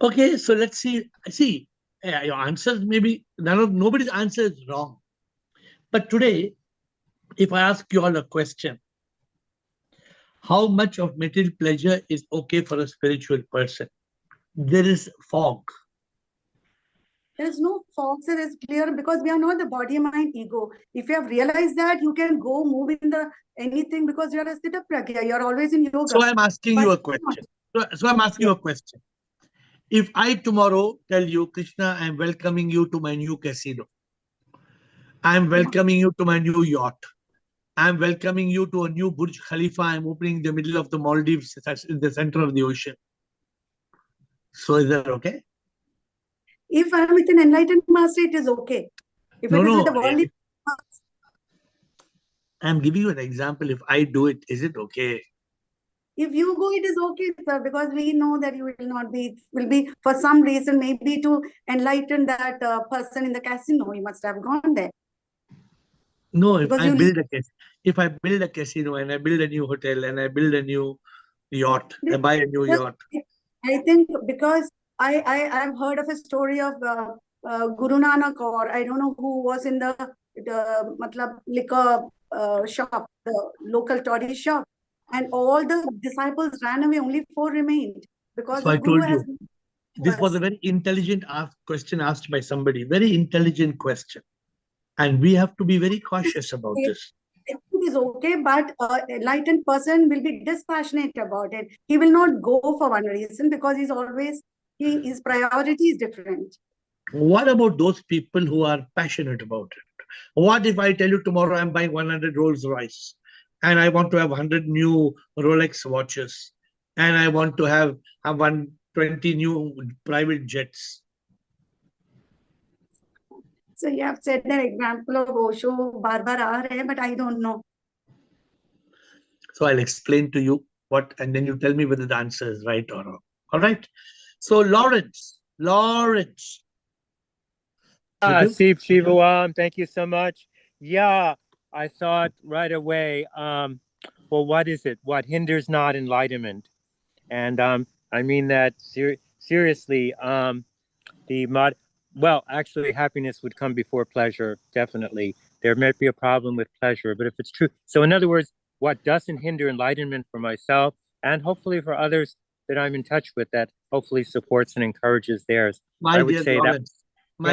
Okay, so let's see. See, your answers maybe nobody's answer is wrong. But today, if I ask you all a question, how much of material pleasure is okay for a spiritual person? There is fog. There is no fog, sir. It's clear because we are not the body, mind, ego. If you have realized that, you can go move in the anything because you are a sthita pragya. You are always in yoga. So I'm asking But you a question. So I'm asking you a question. If I tomorrow tell you, Krishna, I'm welcoming you to my new casino. I'm welcoming you to my new yacht. I'm welcoming you to a new Burj Khalifa. I'm opening in the middle of the Maldives, in the center of the ocean. So is that okay? if I am with an enlightened master, it is okay. If it is with a worldly, I'm giving you an example. If I do it, is it okay? If you go, it is okay, sir, because we know that you will not be, will be for some reason, maybe to enlighten that person in the casino, you must have gone there. No, if I build a casino and I build a new hotel and I build a new yacht, I buy a new yacht. I think because I've heard of a story of Guru Nanak, or I don't know who was in the liquor shop, the local toddy shop, and all the disciples ran away. Only 4 remained because So the I Guru told has. you, this was a very intelligent question asked by somebody. Very intelligent question, and we have to be very cautious about this. It is okay, but enlightened person will be dispassionate about it. He will not go for one reason because he's always, his priority is different. What about those people who are passionate about it? What if I tell you tomorrow I'm buying 100 Rolls Royce and I want to have 100 new Rolex watches and I want to have 120 new private jets? So you have said the example of Osho, Barbara, but I don't know. So I'll explain to you what, and then you tell me whether the answer is right or wrong. All right. So Lawrence. Shivam, thank you so much. Yeah, I thought right away, well, what is it? What hinders not enlightenment? And I mean that seriously. Well, actually, happiness would come before pleasure, definitely. There might be a problem with pleasure, but if it's true. So in other words, what doesn't hinder enlightenment for myself and hopefully for others that I'm in touch with, that hopefully supports and encourages theirs. My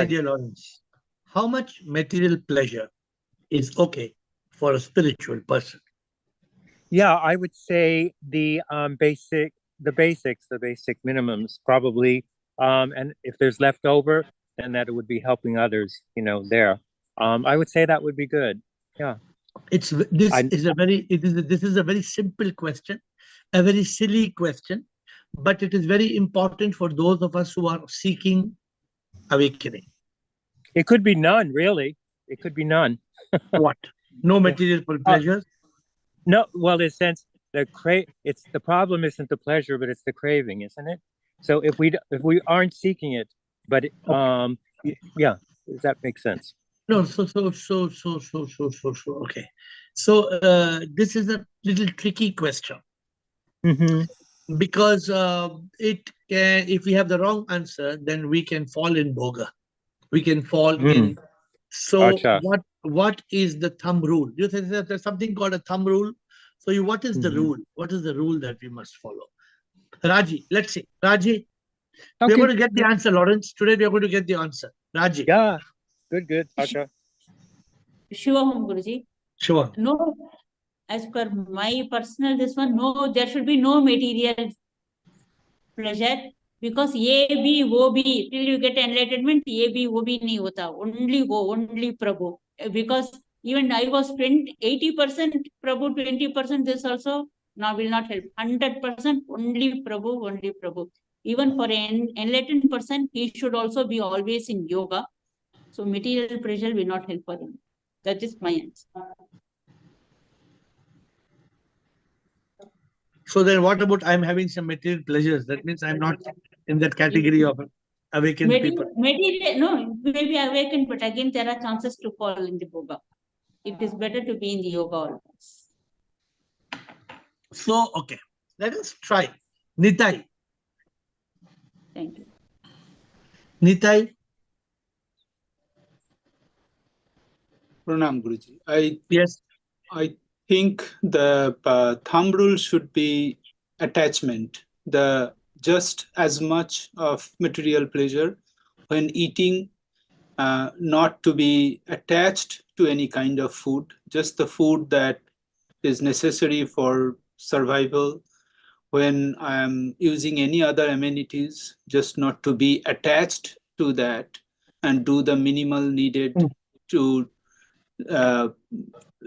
dear Lawrence, how much material pleasure is okay for a spiritual person? Yeah, I would say the basic minimums probably. And if there's leftover, then that it would be helping others, there. I would say that would be good. Yeah. This is a very simple question, a very silly question, but it is very important for those of us who are seeking awakening. It could be none, really. It could be none. What? No material pleasures? No, well, in a sense, it's the problem isn't the pleasure, but it's the craving, isn't it? So if we aren't seeking it, but yeah, does that make sense? No, okay. So this is a little tricky question. Because if we have the wrong answer, then we can fall in boga. We can fall in. So what is the thumb rule? You think that there's something called a thumb rule? So what is the rule? What is the rule that we must follow? Raji, let's see. Raji, we're going to get the answer, Lawrence. Today we are going to get the answer. Raji. Yeah, good. Asha. Shivam, Guruji. Sure. No, as per my personal no, there should be no material pleasure, because ye bhi wo bhi, till you get enlightenment, ye bhi wo bhi nahi hota. Only Prabhu. Because even I was 80% Prabhu, 20% this also now will not help. 100% only Prabhu. Even for an enlightened person, he should also be always in yoga. So material pleasure will not help for him. That is my answer. So then what about I'm having some material pleasures? That means I'm not in that category of awakened people. No, maybe awakened, but again there are chances to fall in the yoga. It is better to be in the yoga always. So, okay, let us try. Nitai. Thank you. Nitai? Pranam Guruji. Yes. I think the thumb rule should be attachment. The just as much of material pleasure when eating, not to be attached to any kind of food, just the food that is necessary for survival. When I am using any other amenities, just not to be attached to that and do the minimal needed to uh,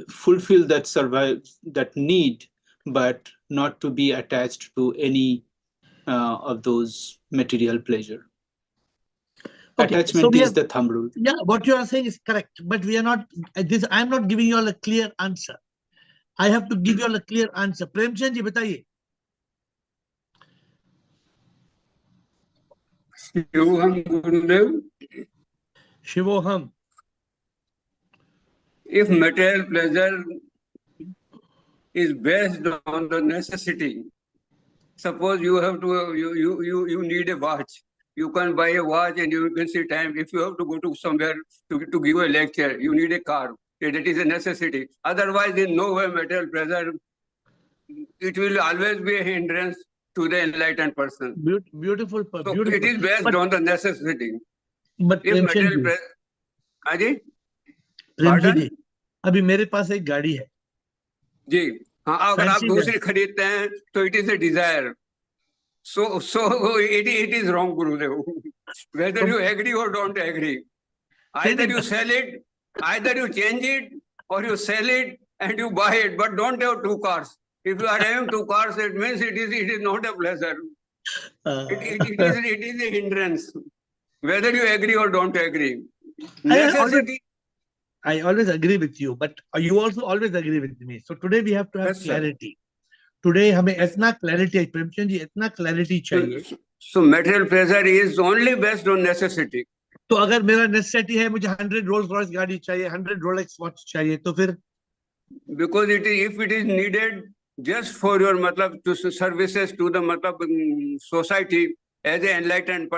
fulfill that need, but not to be attached to any of those material pleasure. Okay, Attachment is the thumb rule. Yeah, what you are saying is correct, but we are not. I'm not giving you all a clear answer. I have to give you all a clear answer. Premchand ji, बताइए. Shivoham Gurudev. Shivoham. If material pleasure is based on the necessity, suppose you have to you need a watch. You can buy a watch and you can see time. If you have to go to somewhere to give a lecture, you need a car. That is a necessity. Otherwise, in no way material pleasure, it will always be a hindrance to the enlightened person. Beautiful. So it is based on the necessity. But if material pleasure, Aji? Pardon? जी, अभी मेरे पास एक गाड़ी है जी हाँ, अगर आप दूसरी खरीदते हैं तो it is a desire. So it is wrong, Gurudev. Whether you agree or don't agree, either you sell it, either you change it, or you sell it and you buy it, but don't have two cars. If you are having two cars, it means it is not a pleasure. It is a hindrance. Whether you agree or don't agree. Necessity. I always agree with you, but you also always agree with me. So today we have to have clarity. Today हमें इतना clarity, Premchand ji इतना clarity चाहिए. So material pleasure is only based on necessity. तो अगर मेरा necessity है मुझे 100 Rolls Royce गाड़ी चाहिए, 100 Rolex watch चाहिए, तो फिर? Because if it is needed just for your मतलब to services to the society, as an enlightened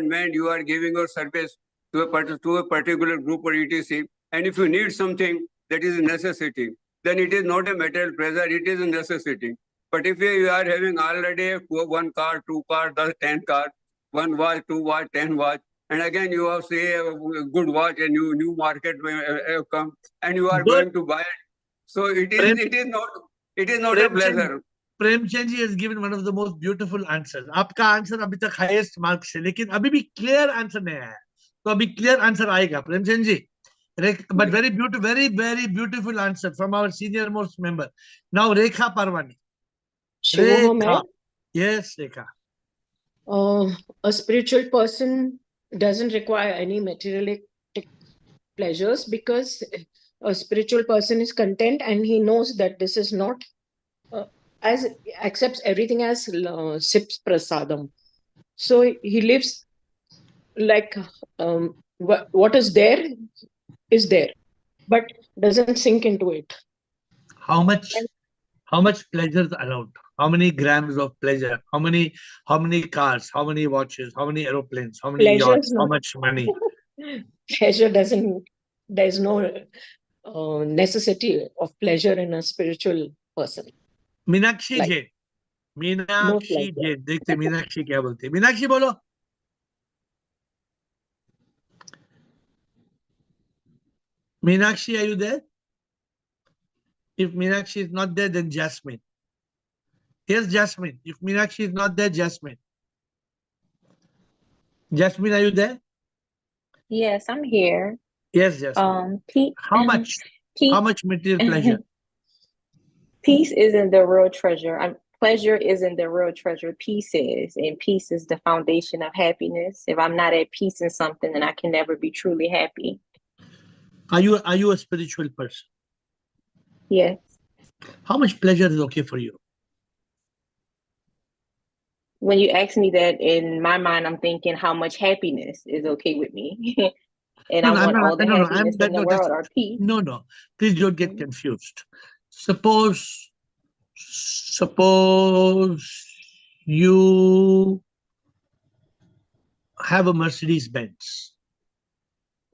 man, you are giving your service to a particular group or etc. And if you need something that is a necessity, then it is not a material pleasure, it is a necessity. But if you are having already one car, two car, 10 car, one watch, two watch, 10 watch, and again you have say a good watch, a new market have come, and you are going to buy it. So it is not a pleasure. Premchand ji has given one of the most beautiful answers. आपका answer अभी तक highest marks है, लेकिन अभी भी clear answer नहीं आया. तो अभी clear answer आएगा, Premchand ji. But very beautiful answer from our senior most member. Now Rekha Parwani. Rekha. Yes, Rekha. A spiritual person doesn't require any materialistic pleasures because a spiritual person is content and he knows that this is not as accepts everything as sips prasadam. So he lives like what is there, but doesn't sink into it. How much pleasure is allowed? How many grams of pleasure? How many cars? How many watches? How many aeroplanes? How many yachts? How much money? Pleasure there's no necessity of pleasure in a spiritual person. Meenakshi Jain. Meenakshi Jain. देखते मीनाक्षी क्या बोलती है. मीनाक्षी बोलो. Meenakshi, are you there? If Meenakshi is not there, then Jasmine. Here's Jasmine. If Meenakshi is not there, Jasmine. Jasmine, are you there? Yes, I'm here. Yes, Jasmine. How much material pleasure? Peace isn't the real treasure. Pleasure isn't the real treasure. Peace is, and peace is the foundation of happiness. If I'm not at peace in something, then I can never be truly happy. Are you a spiritual person? Yes. How much pleasure is okay for you? When you ask me that, in my mind, I'm thinking how much happiness is okay with me. And I want all the happiness in the world or peace. No. Please don't get confused. Suppose you have a Mercedes Benz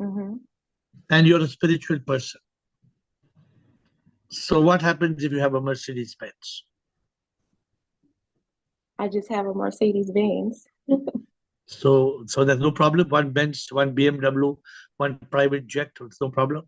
Mm-hmm. and you're a spiritual person. So what happens if you have a Mercedes Benz? I just have a Mercedes Benz. So there's no problem. One Benz, one BMW, one private jet. It's no problem.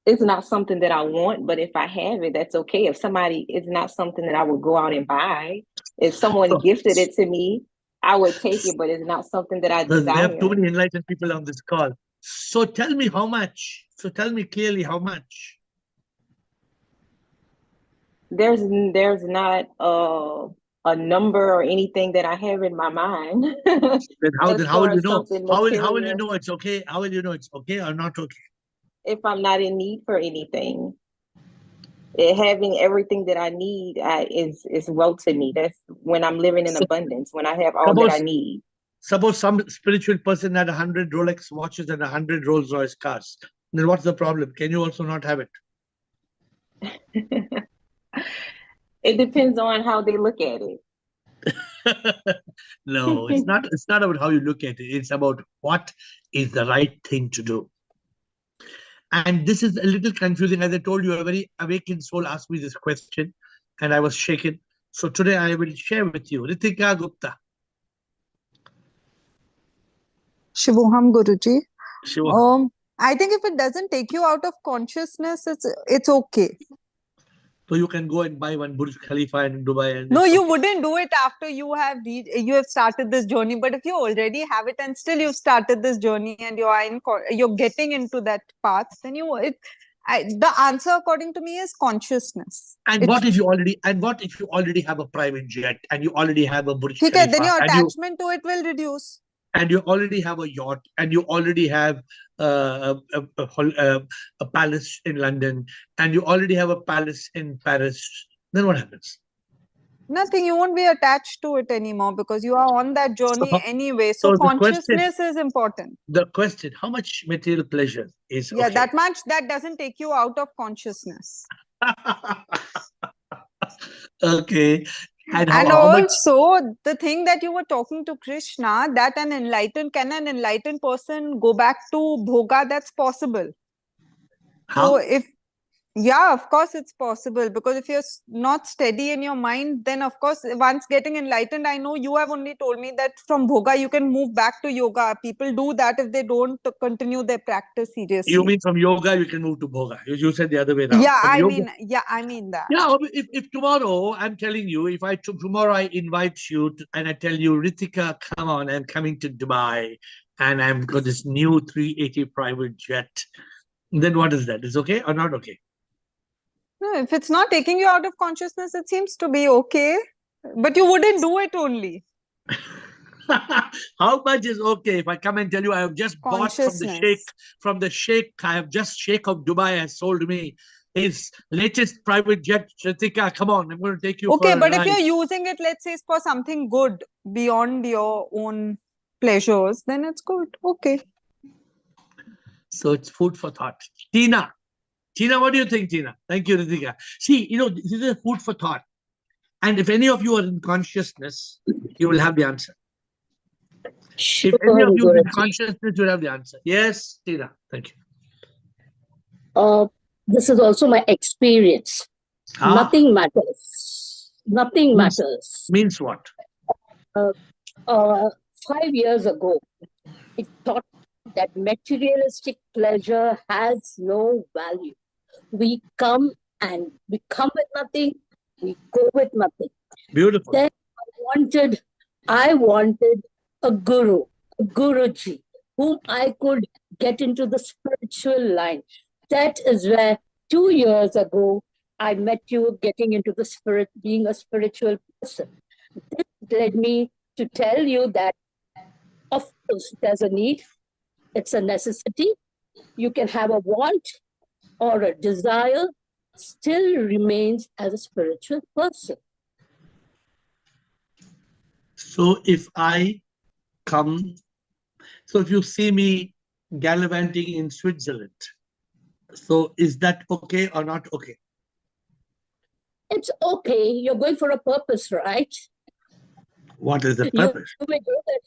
It's not something that I want, but if I have it, that's okay. If somebody, it's not something that I would go out and buy. If someone gifted it to me, I would take it, but it's not something that I desire. We have too many enlightened people on this call. So tell me how much. So tell me clearly how much. There's not a number or anything that I have in my mind. Then how will you know? How will you material. know it's okay? How will you know it's okay or not okay? If I'm not in need for anything. Having everything that I need is wealth to me. That's when I'm living in abundance, when I have all that I need. Suppose some spiritual person had 100 Rolex watches and 100 Rolls Royce cars. Then what's the problem? Can you also not have it? It depends on how they look at it. No, it's not. It's not about how you look at it. It's about what is the right thing to do. And this is a little confusing. As I told you, a very awakened soul asked me this question, and I was shaken. So today I will share with you. Ritika Gupta. Shivoham Guruji. Shivoham. I think if it doesn't take you out of consciousness, it's okay. So you can go and buy one Burj Khalifa in Dubai. And no, you wouldn't do it after you have started this journey. But if you already have it and still you've started this journey and you're getting into that path, then the answer according to me is consciousness. And what if you already have a private jet and you already have a Burj Khalifa? Then your attachment to it will reduce. And you already have a yacht, and you already have a palace in London, and you already have a palace in Paris. Then what happens? Nothing. You won't be attached to it anymore because you are on that journey anyway. So consciousness is important. The question: how much material pleasure is okay? That much. That doesn't take you out of consciousness. Okay. And also, the thing that you were talking to Krishna, that can an enlightened person go back to bhoga? That's possible. How? So of course it's possible, because if you're not steady in your mind, then of course, once getting enlightened, I know you have only told me that from bhoga you can move back to yoga. People do that if they don't continue their practice seriously. You mean from yoga you can move to bhoga? You said the other way around. Yeah, I mean that. Yeah, if tomorrow I'm telling you, tomorrow I invite you and I tell you, Ritika, come on, I'm coming to Dubai and I've got this new 380 private jet, then what is that? Is okay or not okay? No, if it's not taking you out of consciousness, it seems to be okay. But you wouldn't do it only. How much is okay if I come and tell you I have just bought from the sheikh, I have just Sheikh of Dubai has sold me his latest private jet. Ritika, come on, I'm going to take you for a but ride. If you're using it, let's say, for something good beyond your own pleasures, then it's good. Okay. So it's food for thought. Tina, what do you think, Tina? Thank you, Ritika. See, this is a food for thought. And if any of you are in consciousness, you will have the answer. If any of you are in consciousness, you will have the answer. Yes, Tina. Thank you. This is also my experience. Nothing matters. Nothing matters. Means what? 5 years ago, it taught that materialistic pleasure has no value. We come with nothing, we go with nothing. Beautiful. Then I wanted a guru, a guruji, whom I could get into the spiritual line. That is where 2 years ago, I met you getting into the spirit, being a spiritual person. This led me to tell you that, of course, there's a need. It's a necessity. You can have a want or a desire, still remains as a spiritual person. So if you see me gallivanting in Switzerland, so is that okay or not okay? It's okay. You're going for a purpose, right? What is the You purpose? may go there.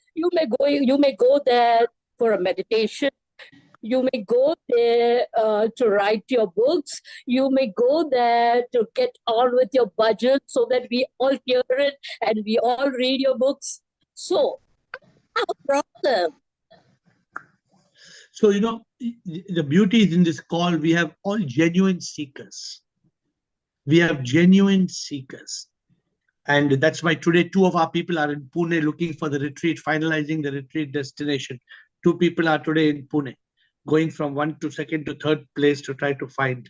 You may go there for a meditation. You may go there to write your books. You may go there to get on with your budget so that we all hear it and we all read your books. So, no problem. So, the beauty is in this call, we have all genuine seekers. We have genuine seekers. And that's why today, 2 of our people are in Pune looking for the retreat, finalizing the retreat destination. 2 people are today in Pune, going from 1 to 2nd to 3rd place to try to find.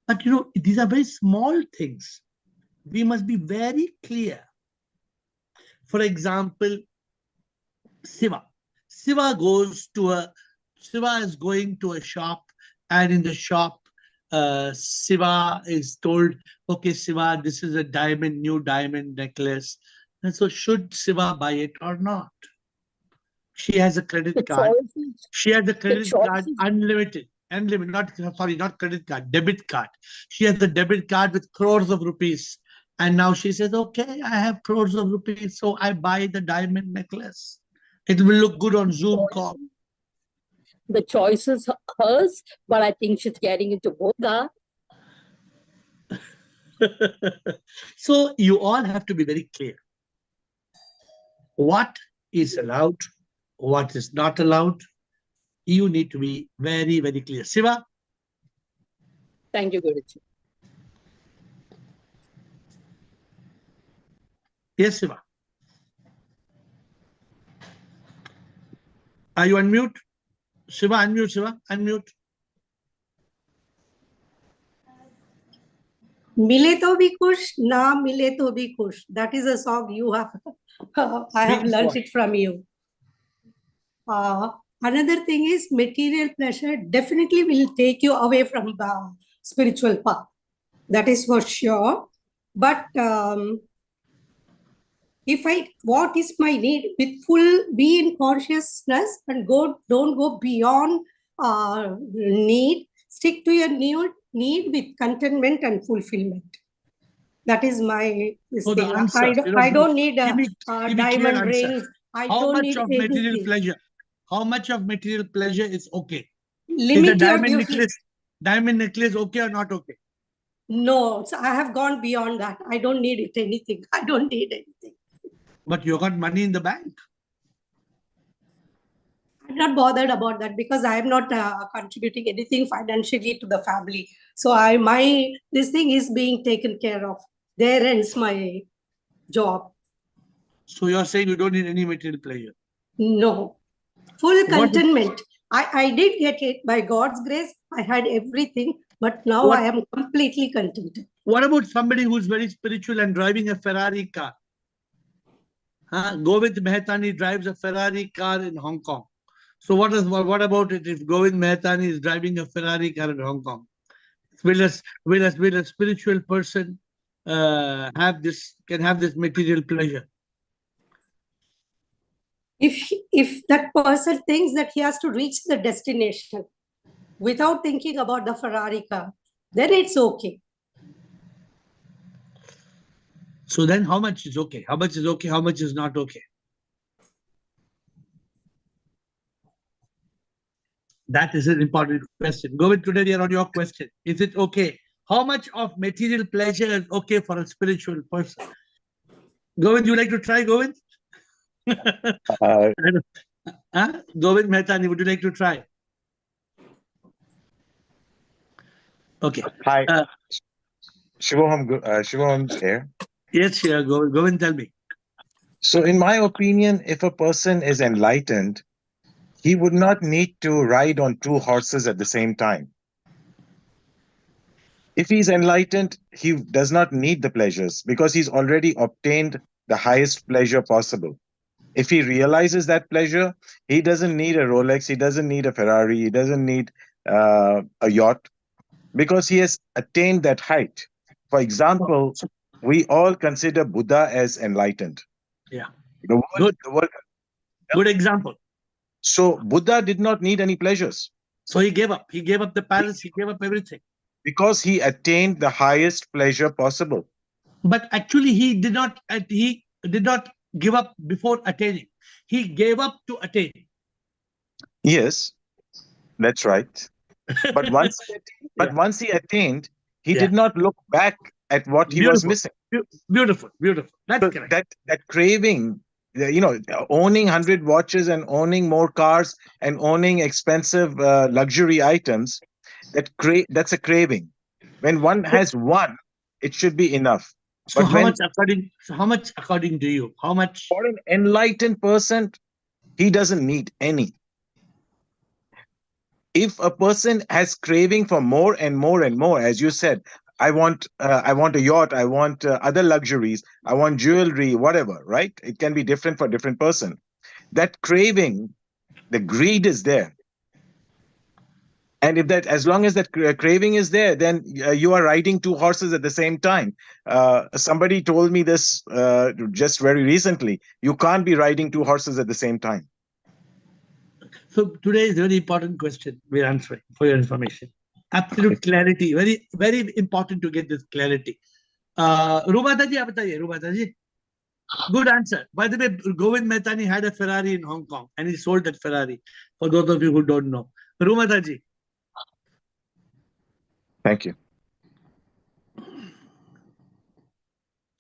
But, these are very small things. We must be very clear. For example, Siva. Siva is going to a shop, and in the shop, Siva is told, okay, Siva, this is a new diamond necklace. And so should Siva buy it or not? She has a credit card. She has a credit card unlimited, not credit card, debit card. She has the debit card with crores of rupees. And now she says, okay, I have crores of rupees, so I buy the diamond necklace. It will look good on Zoom call. The choice is hers, but I think she's getting into bhoga. So you all have to be very clear. What is allowed, what is not allowed? You need to be very, very clear. Siva? Thank you, Guruji. Yes, Siva. Are you unmute? Siva, unmute, Siva, unmute. Mile to bhi kush, na mile to bhi kush. That is a song you have. I have learned it from you. Another thing is material pleasure definitely will take you away from the spiritual path. That is for sure. But what is my need? With be in consciousness and don't go beyond need. Stick to your need with contentment and fulfillment. That is my thing. I don't need diamond rings. I don't need anything. How much of material pleasure is okay? Limit is your diamond necklace okay or not okay? No, so I have gone beyond that. I don't need it anything. I don't need anything. But you got money in the bank. I'm not bothered about that because I am not contributing anything financially to the family. So this thing is being taken care of. There ends my job. So you're saying you don't need any material pleasure? No. Full contentment. I did get it by God's grace. I had everything, but now I am completely contented. What about somebody who's very spiritual and driving a Ferrari car? Govind Mehtani drives a Ferrari car in Hong Kong. So what about it if Govind Mehtani is driving a Ferrari car in Hong Kong? Will a spiritual person can have this material pleasure? If that person thinks that he has to reach the destination without thinking about the Ferrari car, then it's okay. So then how much is okay? How much is okay? How much is not okay? That is an important question. Govind, today we are on your question. Is it okay? How much of material pleasure is okay for a spiritual person? Govind, you like to try, Govind? Govind Mehtani, would you like to try? Okay. Hi. Shivoham's here. Yes, sure. Govind, tell me. So in my opinion, if a person is enlightened, he would not need to ride on 2 horses at the same time. If he's enlightened, he does not need the pleasures because he's already obtained the highest pleasure possible. If he realizes that pleasure, he doesn't need a Rolex, he doesn't need a Ferrari, he doesn't need a yacht because he has attained that height. For example, we all consider Buddha as enlightened. Yeah. Good example. So Buddha did not need any pleasures. So he gave up. He gave up the palace. He gave up everything. Because he attained the highest pleasure possible. But actually, he did not give up before attaining. He gave up to attain. Yes, that's right. But once he attained, he did not look back at what he was missing. Beautiful. That's so correct. That craving, owning 100 watches and owning more cars and owning expensive luxury items, that's a craving. When one has one, it should be enough. So how much according to you? How much? For an enlightened person, he doesn't need any. If a person has craving for more and more and more, as you said, I want a yacht, I want other luxuries, I want jewelry, whatever, right? It can be different for different person. That craving, the greed is there. And if that, as long as that craving is there, then you are riding two horses at the same time. Somebody told me this just very recently. You can't be riding two horses at the same time. So today is a very important question we're answering for your information. Absolute clarity. Very, very important to get this clarity. Rumata ji, aap bataiye, Rumata ji. Good answer. By the way, Govind Mehtani had a Ferrari in Hong Kong and he sold that Ferrari. For those of you who don't know. Rumata ji. Thank you.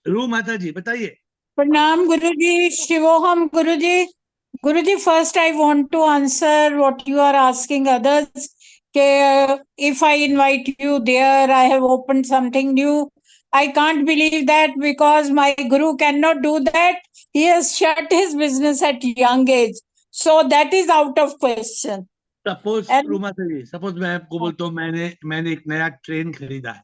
Rumata ji, bataiye. Pranam Guruji, Shivoham Guruji. Guruji, first I want to answer what you are asking others. If I invite you there, I have opened something new. I can't believe that because my Guru cannot do that. He has shut his business at young age. So that is out of question. Suppose, Rumata ji, suppose मैं आपको बोलता हूँ मैंने एक नया train खरीदा है,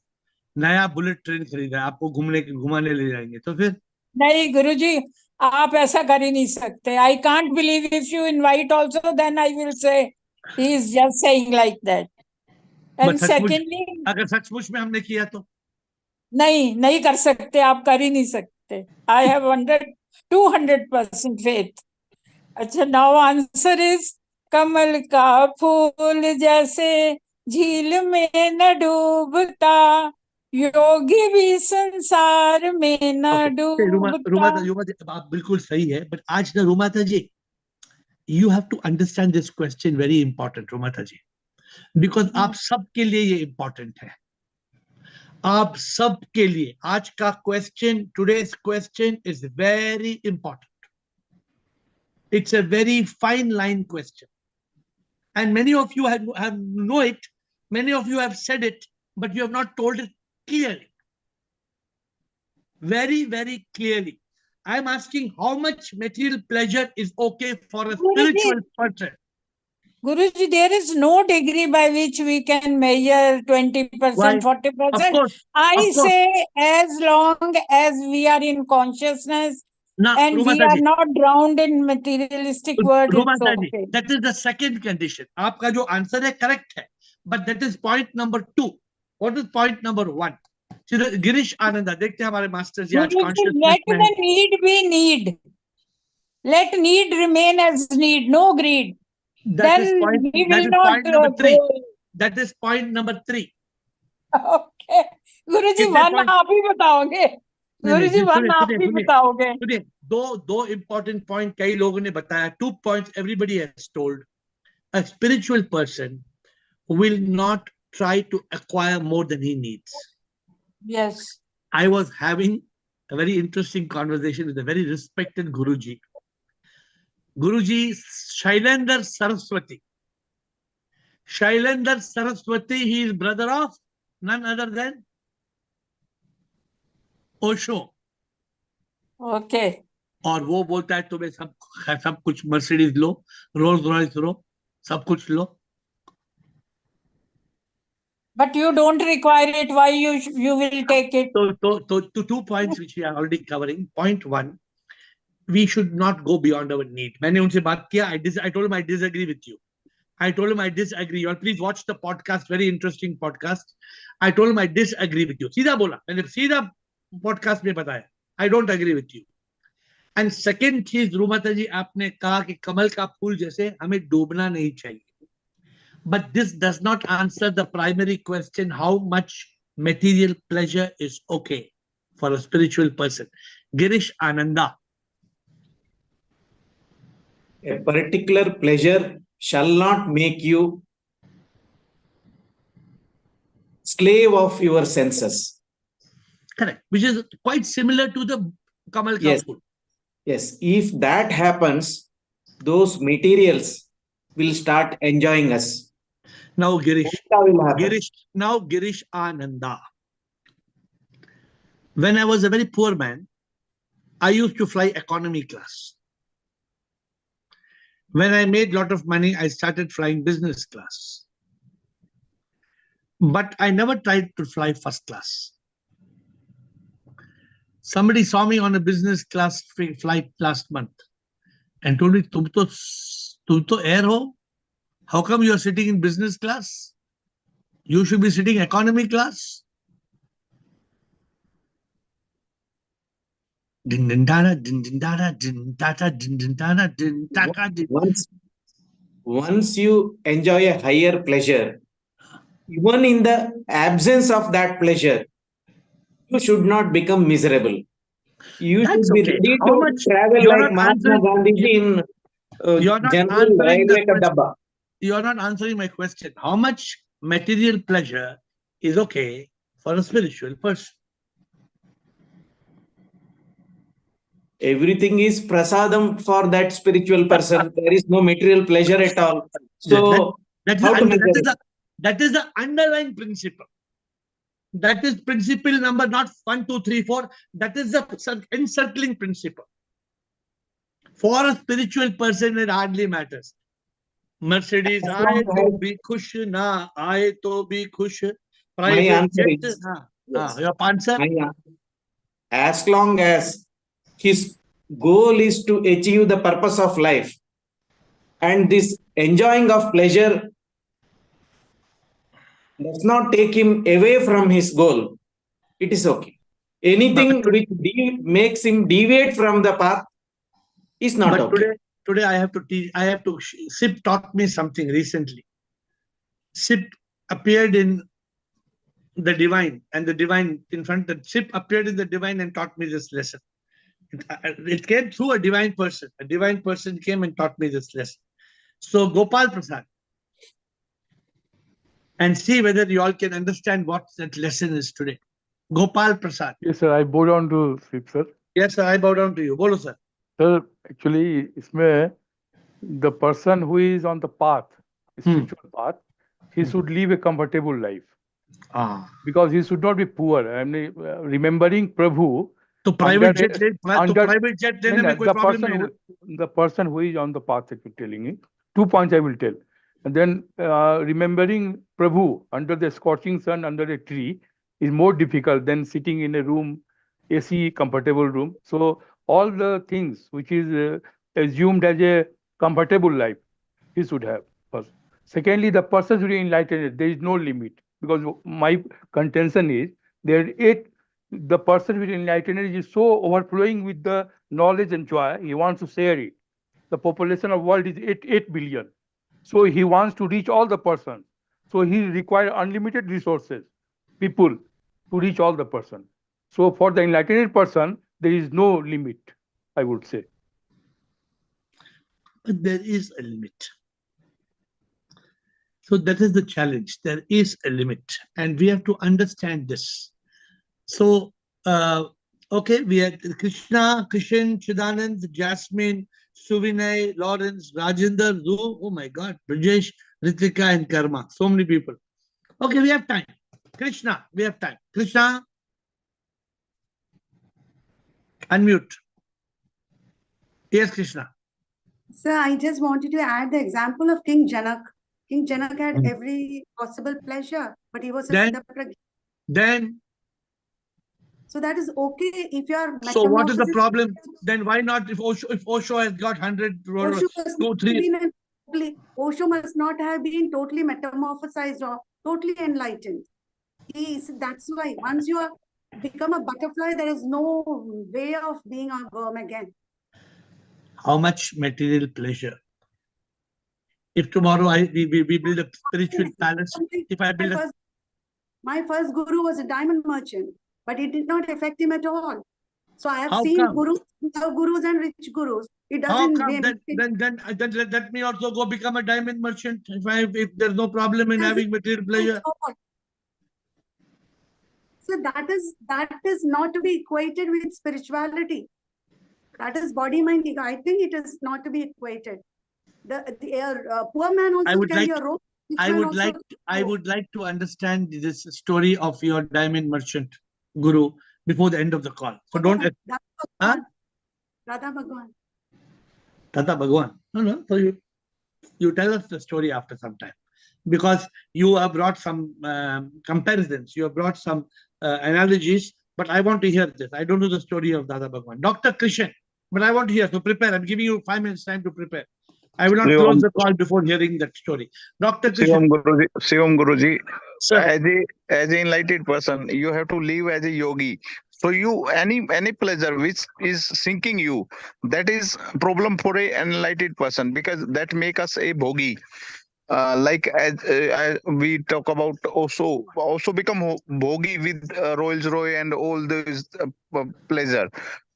नया बुलेट ट्रेन खरीदा है, आपको घुमाने ले जाएंगे, तो फिर? नहीं गुरुजी, आप ऐसा कर ही नहीं सकते. I can't believe if you invite also, then I will say he is just saying like that. And secondly, अगर सचमुच में हमने किया तो? नहीं कर सकते, आप कर ही नहीं सकते. I have 200% faith. अच्छा, now answer is कमल का फूल जैसे झील में न डूबता, योगी भी संसार में न डूबता. रुमाता आप बिल्कुल सही है, but आज ना रुमाता जी, you have to understand this question very important, रुमाता ji, because आप सबके लिए ये important है. आप सबके लिए आज का question, today's question is very important. It's a very fine line question. And many of you have know it, many of you have said it, but you have not told it clearly. Very, very clearly. I'm asking how much material pleasure is okay for a spiritual person. Guruji, there is no degree by which we can measure 20%, 40%. I say as long as we are in consciousness and we are not drowned in materialistic words, it's okay. That is the second condition. आपका जो answer है correct है, but that is point number 2. What is point number 1? Girish Ananda, देखते हैं हमारे masters जी आज consciousness let the need be need. Let need remain as need, no greed. That is point number 3. That is point number 3. Okay. Guruji, one आप ही बताओगे. Guruji, one आप ही बताओगे. दो important point कई लोगों ने बताया. 2 points everybody has told. A spiritual person will not try to acquire more than he needs. Yes. I was having a very interesting conversation with a very respected Guruji. Guruji Shailendra Saraswati. Shailendra Saraswati, he is brother of none other than Osho. Okay. और वो बोलता है तुम्हें सब कुछ Mercedes लो, Rolls Royce लो, सब कुछ लो. But you don't require it. Why you will take it? So 2 points which we are already covering. Point 1. We should not go beyond our need. मैंने उनसे बात किया. I told him I disagree with you. I told him I disagree. You all please watch the podcast. Very interesting podcast. I told him I disagree with you. सीधा बोला. मैंने सीधा podcast में बताया. I don't agree with you. And second चीज रूमाता जी आपने कहा कि कमल का फूल जैसे हमें डूबना नहीं चाहिए. But this does not answer the primary question: how much material pleasure is okay for a spiritual person. Girish Ananda. A particular pleasure shall not make you slave of your senses. Correct. Which is quite similar to the Kamal Yes. Kapur. Yes. If that happens, those materials will start enjoying us. Now, Girish. Will Girish Ananda. When I was a very poor man, I used to fly economy class. When I made a lot of money, I started flying business class. But I never tried to fly first class. Somebody saw me on a business class flight last month and told me, "Tum to air ho? How come you are sitting in business class? You should be sitting economy class." Once you enjoy a higher pleasure, even in the absence of that pleasure, you should not become miserable. You should be ready to travel like Mahatma Gandhi in General Railway Kadabba. You are not answering my question. How much material pleasure is okay for a spiritual person? Everything is prasadam for that spiritual person. There is no material pleasure at all. So, that is the underlying principle. That is principle number not 1, 2, 3, 4. That is the encircling principle. For a spiritual person, it hardly matters. Mercedes, aaye to bhi khush, na aaye to bhi khush. My answer is, your answer? As long as his goal is to achieve the purpose of life, and this enjoying of pleasure does not take him away from his goal, it is okay. Anything which makes him deviate from the path is not okay. Today I have to teach. SIP taught me something recently. SIP appeared in the divine, and the divine in front. The SIP appeared in the divine and taught me this lesson. It came through a divine person. A divine person came and taught me this lesson. So Gopal Prasad, and see whether you all can understand what that lesson is today. Gopal Prasad. Yes, sir. I bow down to SIP, sir. Yes, sir. I bow down to you. Bolo, sir. Sir, actually, the person who is on the path, spiritual path, he should live a comfortable life. Because he should not be poor. I mean, remembering Prabhu. The person who is on the path that you're telling me, 2 points I will tell. And then remembering Prabhu under the scorching sun under a tree is more difficult than sitting in a room, AC comfortable room. So all the things which is assumed as a comfortable life, he should have first. Secondly, the person who is enlightened, there is no limit. Because my contention is the person with enlightenment is so overflowing with the knowledge and joy, he wants to share it. The population of the world is 8 billion. So he wants to reach all the persons. So he requires unlimited resources, people, to reach all the persons. So for the enlightened person, there is no limit, I would say. But there is a limit. So that is the challenge. There is a limit, and we have to understand this. So, okay, we had Krishna, Krishan, Chidanand, Jasmine, Suvinay, Lawrence, Rajinder, Zoo. Oh my God, Brajesh, Ritika, and Karma. So many people. Okay, we have time. Krishna, we have time. Krishna, unmute. Yes, Krishna. Sir, I just wanted to add the example of King Janak. King Janak had every possible pleasure, but he was a Siddhapragya. Then? So that is okay if you are. So what is the problem? Then why not if Osho has got 100, Osho must not have been totally metamorphosized or totally enlightened. That's why once you become a butterfly, there is no way of being a worm again. How much material pleasure? If tomorrow we build a spiritual palace, if I build my first guru was a diamond merchant, but it did not affect him at all. So I have How seen come? gurus, gurus and rich gurus. It How doesn't. come? Then let me also go become a diamond merchant if there's no problem in having material pleasure. So that is not to be equated with spirituality. That is body, mind, ego. I think it is not to be equated. The poor man also carry a rope. I would like to understand this story of your diamond merchant guru before the end of the call. So don't. Radha Bhagwan. Tata Bhagwan. No. So you tell us the story after some time, because you have brought some comparisons. You have brought some analogies, but I want to hear this. I don't know the story of Dada Bhagwan. Dr. Krishan, but I want to hear. So prepare. I'm giving you 5 minutes time to prepare. I will not close the call before hearing that story. Dr. Krishan. Shivam Guruji, as an enlightened person, you have to live as a yogi. So any pleasure which is sinking you, that is problem for a enlightened person, because that make us a bhogi. Like as we talk about also become bhogi with Rolls Royce and all those pleasure.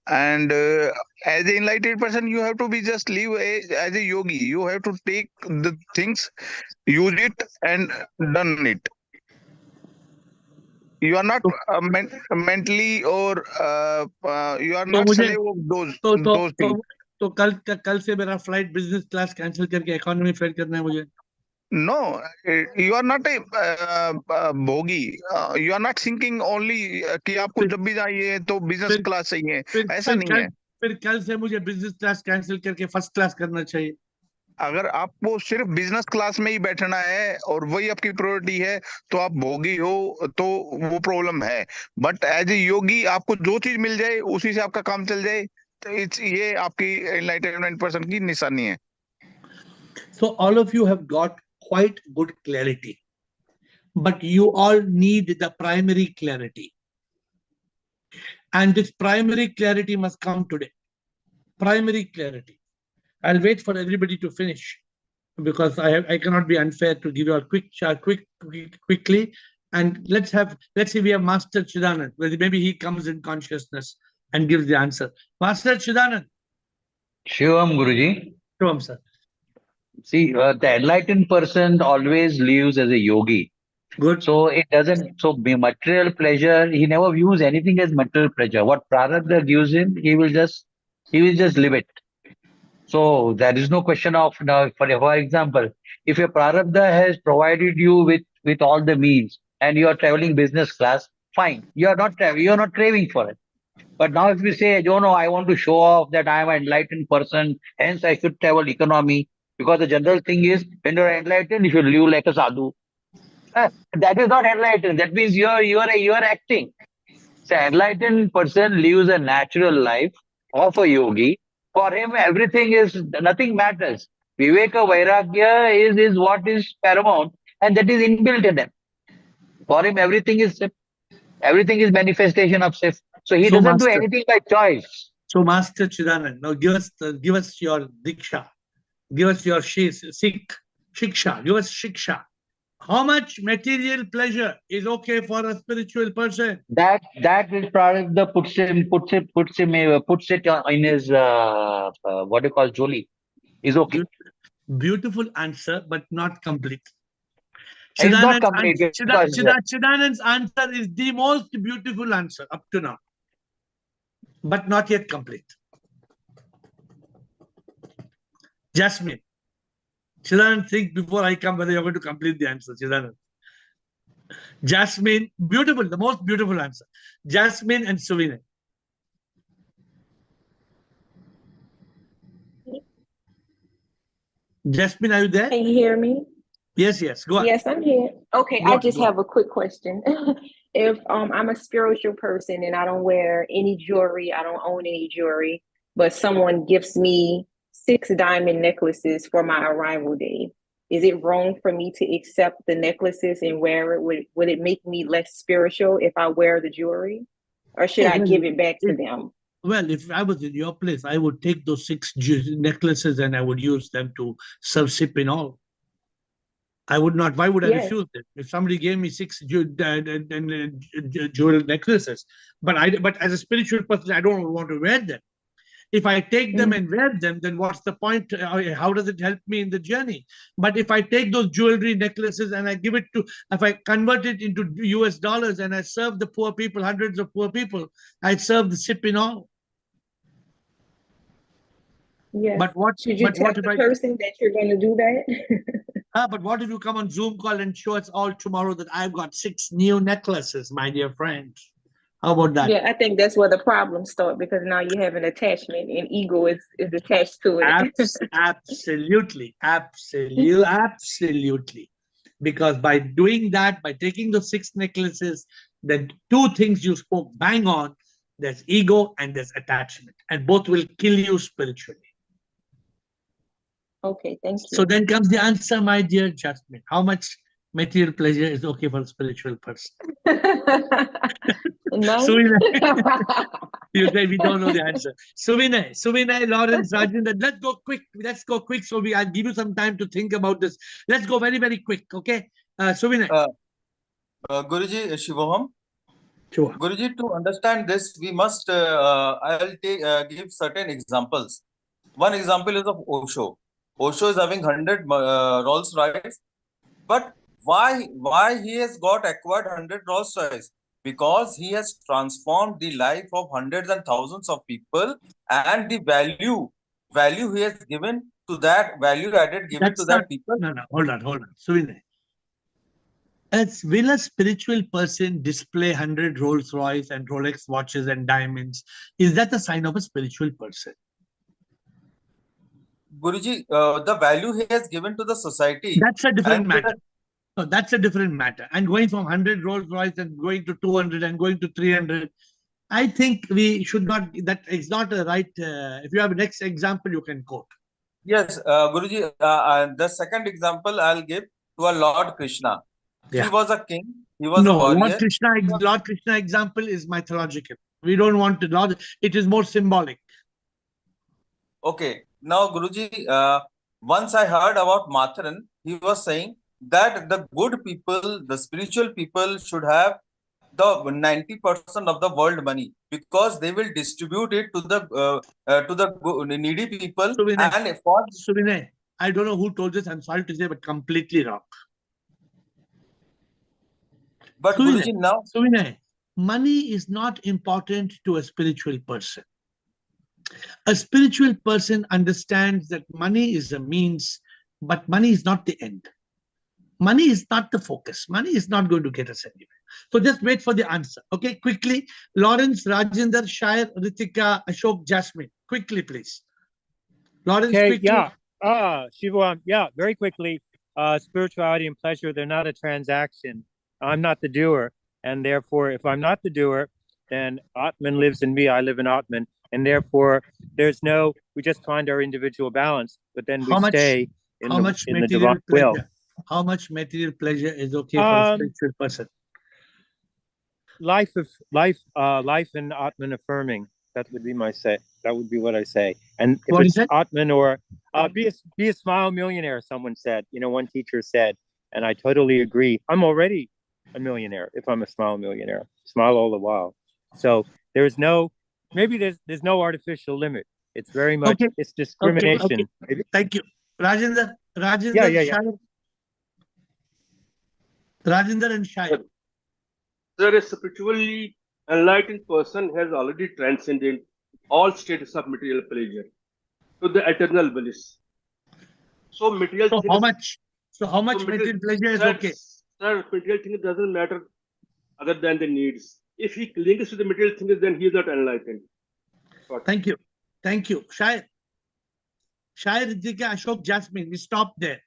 And as an enlightened person, you have to be just live as a yogi. You have to take the things, use it, and done it. You are not mentally or you are not slave of those things. तो कल से मेरा flight business class cancel करके economy flight करना है मुझे. No, you are not a bhogi. You are not thinking only कि आपको जब भी चाहिए तो बिजनेस क्लास चाहिए. ऐसा नहीं है. फिर कल से मुझे बिजनेस क्लास कैंसिल करके फर्स्ट क्लास करना चाहिए. अगर आपको सिर्फ बिजनेस क्लास में ही बैठना है और वही आपकी प्रायोरिटी है, तो आप भोगी हो, तो वो प्रॉब्लम है. बट एज ए योगी आपको जो चीज मिल जाए उसी से आपका काम चल जाए, तो ये आपकी एनलाइटनमेंट पर्सन की निशानी है. So all of you have got quite good clarity, but you all need the primary clarity, and this primary clarity must come today. Primary clarity. I'll wait for everybody to finish, because I cannot be unfair to give you a quickly. And let's see, we have Master Chidanand. Maybe he comes in consciousness and gives the answer. Master Chidanand. Shivam Guruji. Shivam, sir. See, the enlightened person always lives as a yogi. Good. So it doesn't. So material pleasure, he never views anything as material pleasure. What prarabdha gives him, he will just live it. So there is no question of now. For example, if your prarabdha has provided you with all the means and you are traveling business class, fine. You are not craving for it. But now if you say, no, I want to show off that I am an enlightened person, hence I should travel economy, because the general thing is when you are enlightened, you should live like a sadhu. That is not enlightened. That means you are acting. So enlightened person lives a natural life of a yogi. For him, nothing matters. Viveka Vairagya is what is paramount, and that is inbuilt in him. For him, everything is manifestation of self. So he doesn't do anything by choice. So Master Chidanand, now give us your diksha, give us your shiksha, give us shiksha. How much material pleasure is okay for a spiritual person? That is prarabdha puts it in his what do you call joli. Is okay. Beautiful answer, but not complete. It's not complete. Chidanand's answer is the most beautiful answer up to now, but not yet complete. Jasmine. Chidanand, think before I come whether you're going to complete the answer. Chidanand. Jasmine, beautiful, the most beautiful answer. Jasmine and Suvine. Jasmine, are you there? Can you hear me? Yes, go on. Yes, I'm here. Okay, I just have a quick question. If I'm a spiritual person and I don't wear any jewelry, I don't own any jewelry, but someone gifts me 6 diamond necklaces for my arrival day, is it wrong for me to accept the necklaces and wear it? Would it make me less spiritual if I wear the jewelry? Or should I give it back to them? Well, if I was in your place, I would take those 6 necklaces and I would use them to serve sip in all. I would not. Why would I Yes. refuse it? If somebody gave me 6 jewel necklaces, but as a spiritual person, I don't want to wear them. If I take them and wear them, then what's the point? How does it help me in the journey? But if I take those jewelry necklaces and I give it to, if I convert it into US dollars and I serve the poor people, hundreds of poor people, I serve the ship in all. Yes. But what? Should you But tell what if the I? person that you're going to do that? But what if you come on Zoom call and show us all tomorrow that I've got 6 new necklaces, my dear friends? How about that? Yeah, I think that's where the problems start, because now you have an attachment and ego is attached to it. Absolutely. Because by doing that, by taking those 6 necklaces, then 2 things you spoke bang on, there's ego and there's attachment, and both will kill you spiritually. Okay, thank you. So then comes the answer, my dear Jasmine. How much material pleasure is okay for a spiritual person? None. You say we don't know the answer. Suvinay, Lawrence, Rajendra, let's go quick. So I'll give you some time to think about this. Let's go very, very quick. Okay. Suvinay. Guruji, Shivoham. Sure. Guruji, to understand this, we must, I'll give certain examples. One example is of Osho. Osho is having 100 Rolls Royce, but why he has got acquired 100 Rolls Royce? Because he has transformed the life of hundreds and thousands of people, and the value he has given to that, value added given to that people. No, hold on. Suvinay. Will a spiritual person display 100 Rolls Royce and Rolex watches and diamonds? Is that a sign of a spiritual person? Guruji, the value he has given to the society. That's a different matter. No, that's a different matter. And going from 100 Rolls Royce and going to 200 and going to 300, I think we should not, that is not a right, if you have a next example, you can quote. Yes, Guruji, the second example I'll give to a Lord Krishna. Yeah. He was a king, he was a warrior. Lord Krishna example is mythological. We don't want to, it is more symbolic. Okay. Now, Guruji, once I heard about Matharan, he was saying that the good people, the spiritual people should have the 90% of the world money, because they will distribute it to the needy people. Suvinay, I don't know who told this, I'm sorry to say, but completely wrong. But Guruji, now... Suvinay, money is not important to a spiritual person. A spiritual person understands that money is a means, but money is not the end. Money is not the focus. Money is not going to get us anywhere. So just wait for the answer. Okay, quickly. Lawrence, Rajendra, Shair, Ritika, Ashok, Jasmine. Quickly, please. Lawrence, okay, quickly. Yeah. Shiva, very quickly. Spirituality and pleasure, they're not a transaction. I'm not the doer. And therefore, if I'm not the doer, then Atman lives in me. I live in Atman. And therefore, we just find our individual balance, but then we stay in the divine will. How much material pleasure is okay for a spiritual person? Life and Atman affirming. That would be that would be what I say. And if it's Atman or be a smile millionaire, someone said, one teacher said, and I totally agree. I'm already a millionaire if I'm a smile millionaire. Smile all the while. So there's no artificial limit. It's very much, it's discrimination. Okay. Thank you. Rajendra, yeah. Rajendra and Shai. Sir, a spiritually enlightened person has already transcended all states of material pleasure to the eternal bliss. So material things, how much material pleasure is okay? Sir, material things doesn't matter other than the needs. If he clings to the material things, then he is not enlightened. Thank you. Shai, Ritika, Ashok, Jasmine, we stop there.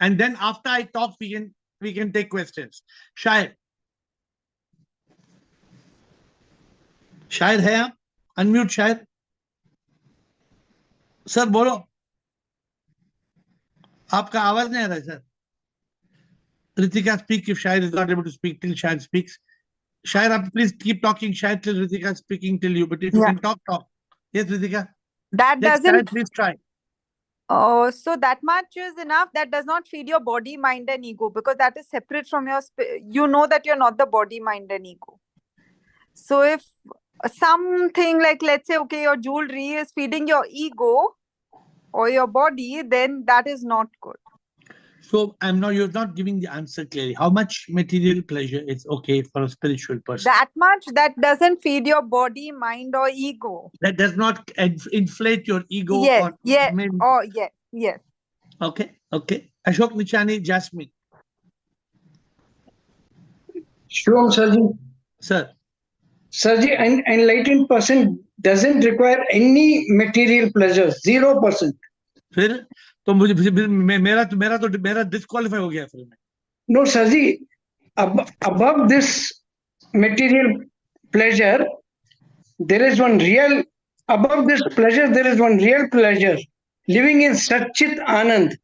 And then after I talk, we can take questions. Shai. Shai hai? Unmute Shai. Sir, bolo. Aapka आवाज नहीं आ रहा है, sir. Ritika, speak if Shai is not able to speak till Shai speaks. Shai, please keep talking, Shai, till Ritika is speaking till you. But if you can talk. Yes, Ritika. That doesn't. Please try. So that much is enough. That does not feed your body, mind, and ego, because that is separate from your. You know that you're not the body, mind, and ego. So if something like, let's say, okay, your jewelry is feeding your ego or your body, then that is not good. So you're not giving the answer clearly. How much material pleasure is okay for a spiritual person? That much, that doesn't feed your body, mind, or ego. That does not inflate your ego. Yes, Or yes, maybe... oh, yes, yes. Okay, okay. Ashok Nichani, Jasmine. Shivam Sarji. Sir. Sarji, an enlightened person doesn't require any material pleasure, 0%. फिर तो मुझे मेरा disqualify हो गया फिर मैं. No, Sarji, above this material pleasure, there is one real, above this pleasure, there is one real pleasure, living in Satchit Anand.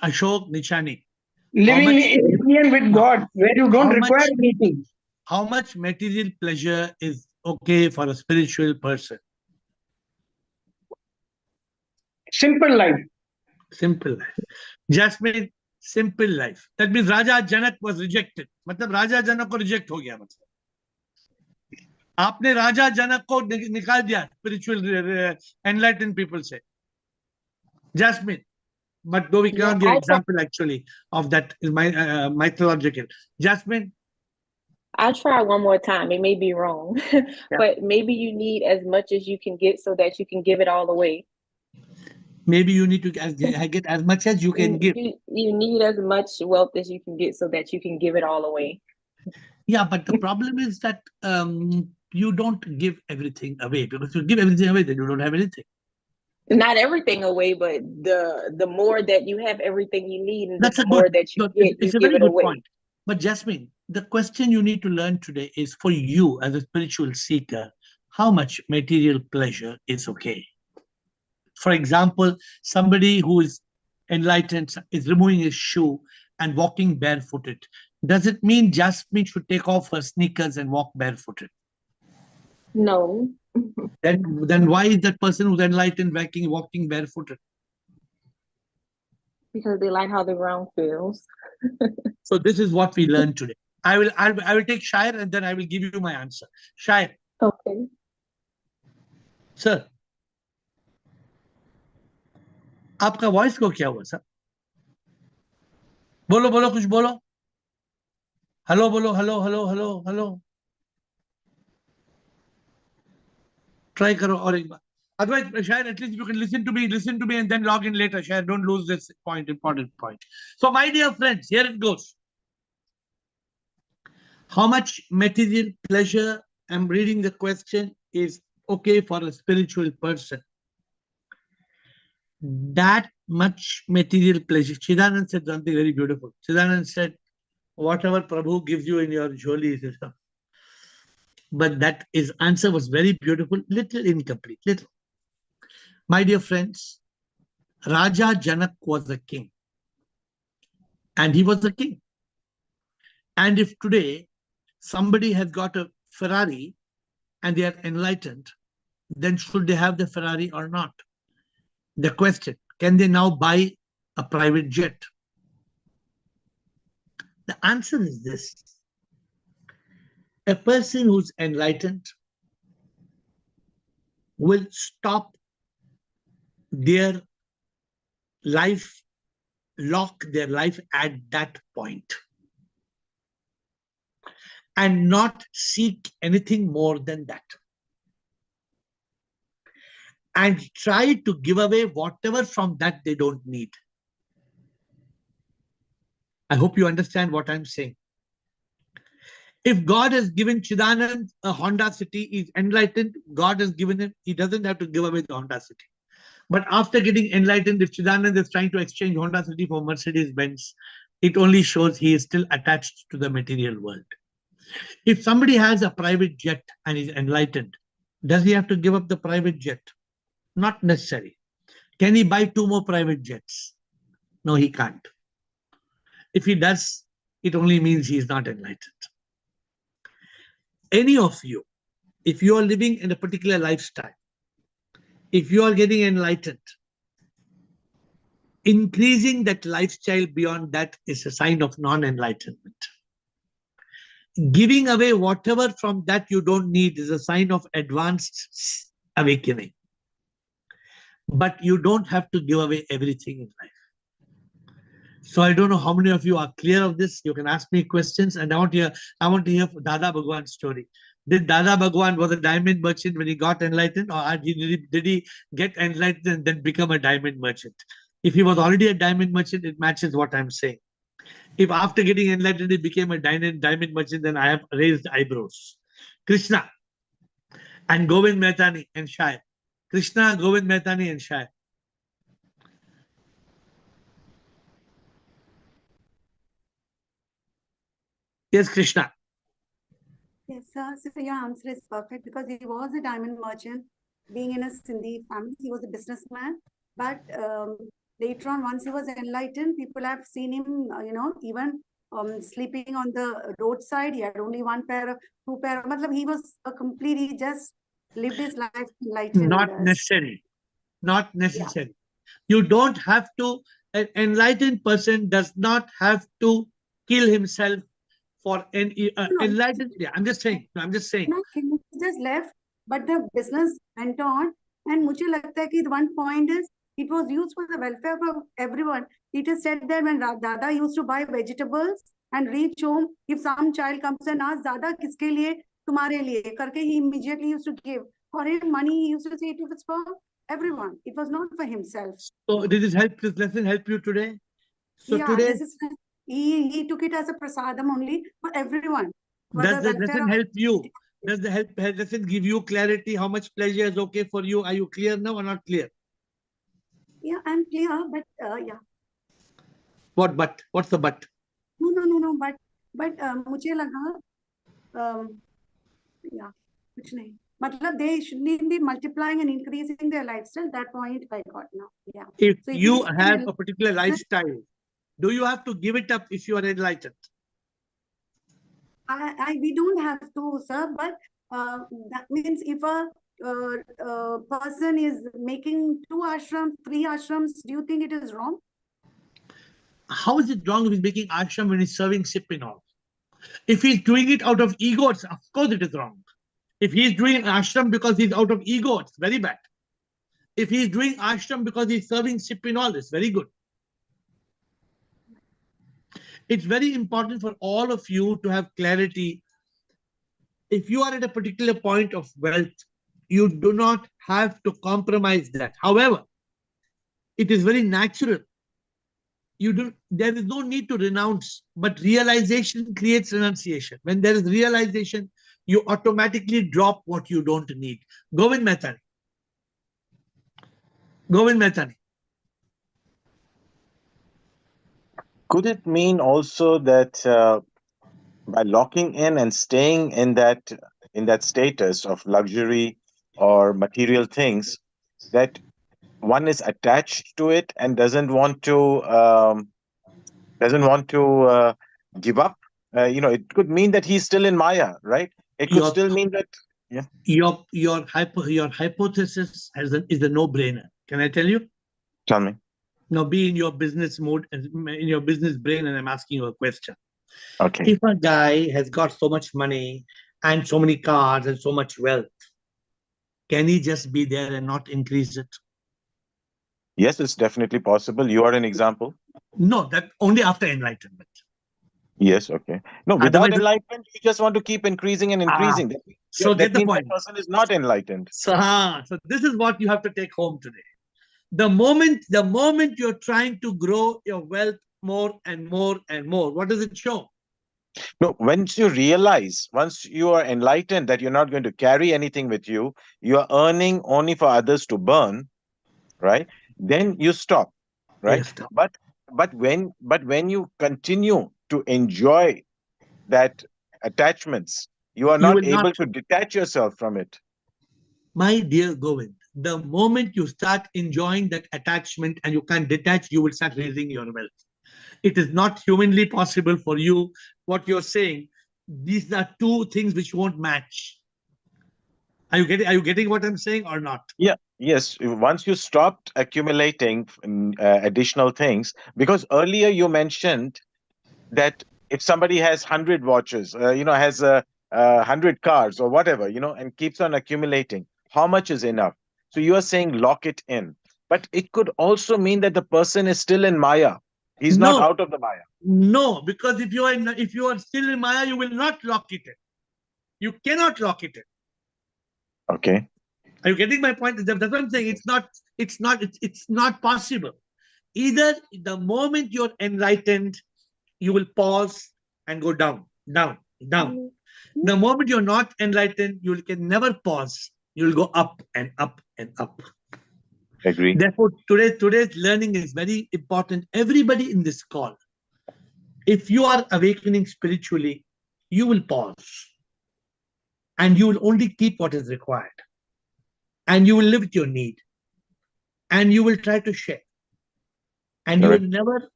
Ashok Nichani. Living in union with God, where you don't require anything. How much material pleasure is okay for a spiritual person? Simple life. Simple life. Jasmine, simple life. That means Raja Janak was rejected. मतलब Raja Janak को reject हो गया मतलब. आपने Raja Janak को निकाल दिया spiritual enlightened people से. Jasmine. But though we cannot give example actually of that is mythological. Jasmine. I'll try one more time. It may be wrong, but maybe you need as much as you can get so that you can give it all away. Maybe you need to get as much as you can give. You need as much wealth as you can get so that you can give it all away. Yeah, but the problem is that you don't give everything away, because if you give everything away, then you don't have anything. Not everything away, but the more that you have everything you need, and That's the more that you get, it's you a give very it good away. point. But Jasmine, the question you need to learn today is, for you as a spiritual seeker, how much material pleasure is okay? For example, somebody who is enlightened is removing his shoe and walking barefooted. Does it mean Jasmine should take off her sneakers and walk barefooted? No. Then why is that person who's enlightened walking barefooted? Because they like how the ground feels. So this is what we learned today. I will take Shair and then I will give you my answer. Shair. Okay. Sir. आपका voice को क्या हुआ sir? बोलो बोलो कुछ बोलो. Hello बोलो, hello hello hello hello. Try करो और एक बार. Otherwise, Shair, at least you can listen to me and then log in later. Shair, don't lose this important point. So my dear friends, here it goes. How much material pleasure, I'm reading the question, is okay for a spiritual person? That much material pleasure. Chidanand said something very beautiful. Chidanand said, whatever Prabhu gives you in your jholi is enough. But that his answer was very beautiful, little incomplete, little. My dear friends, Raja Janak was a king. And he was a king. And if today somebody has got a Ferrari and they are enlightened, then should they have the Ferrari or not? The question, can they now buy a private jet? The answer is this. A person who's enlightened will stop their life, lock their life at that point, and not seek anything more than that. And try to give away whatever from that they don't need. I hope you understand what I'm saying. If God has given Chidanand a Honda City, he's enlightened, God has given him, he doesn't have to give away the Honda City. But after getting enlightened, if Chidanand is trying to exchange Honda City for Mercedes-Benz, it only shows he is still attached to the material world. If somebody has a private jet and is enlightened, does he have to give up the private jet? Not necessary. Can he buy 2 more private jets? No, he can't. If he does, it only means he is not enlightened. Any of you, if you are living in a particular lifestyle, if you are getting enlightened, Increasing that lifestyle beyond that is a sign of non-enlightenment. Giving away whatever from that you don't need is a sign of advanced awakening. But you don't have to give away everything in life. So I don't know how many of you are clear of this. You can ask me questions, and I want to hear Dada Bhagwan's story. Did Dada Bhagwan was a diamond merchant when he got enlightened, or did he get enlightened and then become a diamond merchant? If he was already a diamond merchant, it matches what I'm saying. If after getting enlightened he became a diamond merchant, then I have raised eyebrows. Krishna and Govind Mehtani and Shai. Krishna, Govind Mehtani and Shai. Yes, Krishna. Yes, sir. So your answer is perfect because he was a diamond merchant. Being in a Sindhi family, he was a businessman. But later on, once he was enlightened, people have seen him, even sleeping on the roadside. He had only one pair, two pair. He was he just lived his life enlightened. Not necessary. Not necessary. Yeah. You don't have to, an enlightened person does not have to kill himself for an enlightened. Yeah, I'm just saying. No, I'm just saying. No, he just left, but the business went on. And मुझे लगता है कि one point is it was used for the welfare of everyone. It is said that when Dada used to buy vegetables and reach home, if some child comes and asks Dada किसके लिए, तुम्हारे लिए करके, he immediately used to give. For him, money he used to say it was for everyone. It was not for himself. So did this lesson help you today? So yeah, today he took it as a prasadam only for everyone. Does the lesson help you? Does the lesson give you clarity? How much pleasure is okay for you? Are you clear now or not clear? Yeah, I'm clear, but yeah. What but? What's the but? No. But मुझे लगा yeah, कुछ नहीं. मतलब they shouldn't be multiplying and increasing their lifestyle. That point I got now. Yeah. If you have a particular lifestyle, do you have to give it up if you are enlightened? We don't have to, sir, but that means if a person is making 2 ashrams, 3 ashrams, do you think it is wrong? How is it wrong if he's making ashram when he's serving sip and all? If he's doing it out of ego, of course it is wrong. If he's doing ashram because he's out of ego, it's very bad. If he's doing ashram because he's serving sip and all, it's very good. It's very important for all of you to have clarity. If you are at a particular point of wealth, you do not have to compromise that. However, it is very natural. There is no need to renounce, but realization creates renunciation. When there is realization, you automatically drop what you don't need. Govind Mehtani. Govind Mehtani. Could it mean also that by locking in and staying in that status of luxury or material things, that one is attached to it and doesn't want to give up? It could mean that he's still in Maya, right? It could still mean that. Yeah. Your hypothesis is a no-brainer. Can I tell you? Tell me. Now be in your business mode and in your business brain, and I'm asking you a question. Okay. If a guy has got so much money and so many cars and so much wealth, can he just be there and not increase it? Yes, it's definitely possible. You are an example. No, that only after enlightenment. Yes, okay. No, without enlightenment, you just want to keep increasing and increasing. So that get the means point. that person is not enlightened. So this is what you have to take home today. The moment you're trying to grow your wealth more and more and more, what does it show? No, once you realize, once you are enlightened that you're not going to carry anything with you, you are earning only for others to burn, right? Then you stop, right? Yes, stop. But when you continue to enjoy that attachments, you are not able to detach yourself from it. My dear Govind, the moment you start enjoying that attachment and you can't detach, you will start raising your wealth. It is not humanly possible for you. What you're saying, these are two things which won't match. Are you getting what I'm saying or not? Yeah, Yes, once you stopped accumulating additional things, because earlier you mentioned that if somebody has 100 watches, has 100 cars or whatever, and keeps on accumulating, how much is enough? So you are saying lock it in. But it could also mean that the person is still in Maya. He's not No, out of the Maya. no, because if you are still in Maya, you will not lock it in. You cannot lock it in. Okay. Are you getting my point? That's what I'm saying. It's not possible. Either the moment you're enlightened, you will pause and go down, down, down. The moment you're not enlightened, you can never pause. You'll go up and up and up. Agree. Therefore, today's learning is very important. Everybody in this call, if you are awakening spiritually, you will pause. And you will only keep what is required. And you will live with your need. And you will try to share. And you will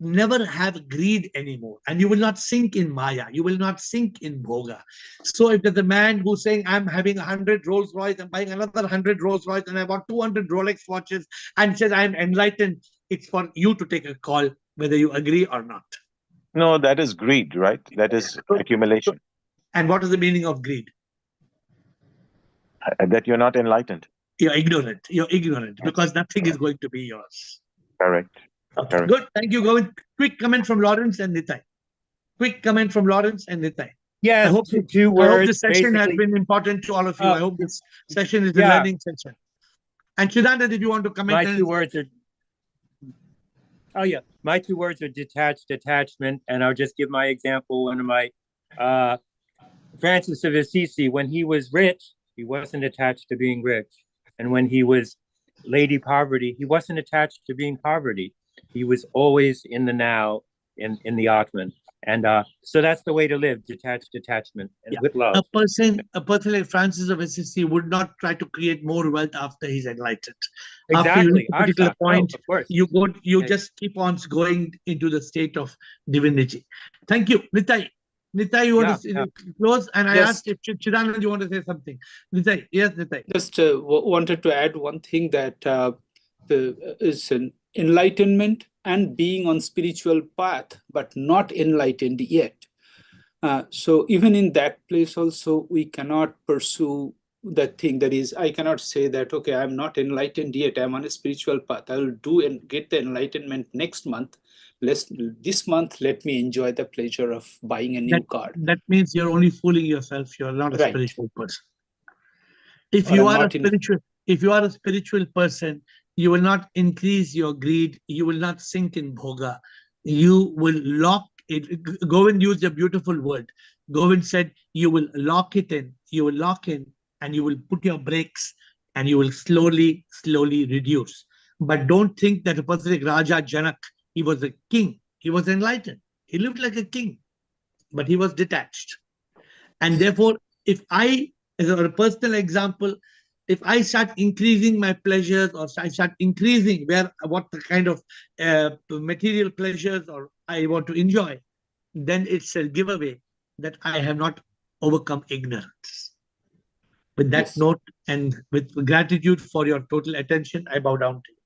never have greed anymore. And you will not sink in Maya. You will not sink in Bhoga. So if there's a man who's saying, I'm having 100 Rolls Royce, I'm buying another 100 Rolls Royce, and I bought 200 Rolex watches, and says, I'm enlightened, it's for you to take a call, whether you agree or not. No, that is greed, right? That is accumulation. And what is the meaning of greed? That you're not enlightened. You're ignorant. You're ignorant because nothing is going to be yours. Correct. Okay. Correct. Good. Thank you, Govind. Quick comment from Lawrence and Nitai. Quick comment from Lawrence and Nitai. Yes, I hope two words. this session has been important to all of you. I hope this session is a learning session. And Shidanda, did you want to comment? My 2 words are. Oh yeah, my 2 words are detachment, and I'll just give my example. One of my Francis of Assisi, when he was rich, he wasn't attached to being rich, and when he was Lady Poverty, he wasn't attached to being poverty. He was always in the now, in the Atman. And so that's the way to live: detachment, and with love. A person like Francis of Assisi would not try to create more wealth after he's enlightened. After you reach a particular point, you just keep on going into the state of divinity. Thank you, Nitai. Nitai, you want to close? And I asked if Chidanand, you want to say something. Nitai, yes, Nitai. Just wanted to add one thing that is an enlightenment and being on spiritual path, but not enlightened yet. So even in that place also, we cannot pursue that thing. That is, I cannot say that, okay, I'm not enlightened yet, I'm on a spiritual path. I will do and get the enlightenment next month. This month, let me enjoy the pleasure of buying a new car. That means you're only fooling yourself. You're not a spiritual person. If you are a spiritual person, you will not increase your greed. You will not sink in bhoga. You will lock it. Govind used a beautiful word. Govind said, you will lock it in. You will lock in and you will put your brakes and you will slowly reduce. But don't think that a person like Raja Janak, he was a king. He was enlightened. He lived like a king, but he was detached. And therefore, if I, as a personal example, if I start increasing my pleasures or I start increasing what the kind of material pleasures or I want to enjoy, then it's a giveaway that I have not overcome ignorance. With that note and with gratitude for your total attention, I bow down to you.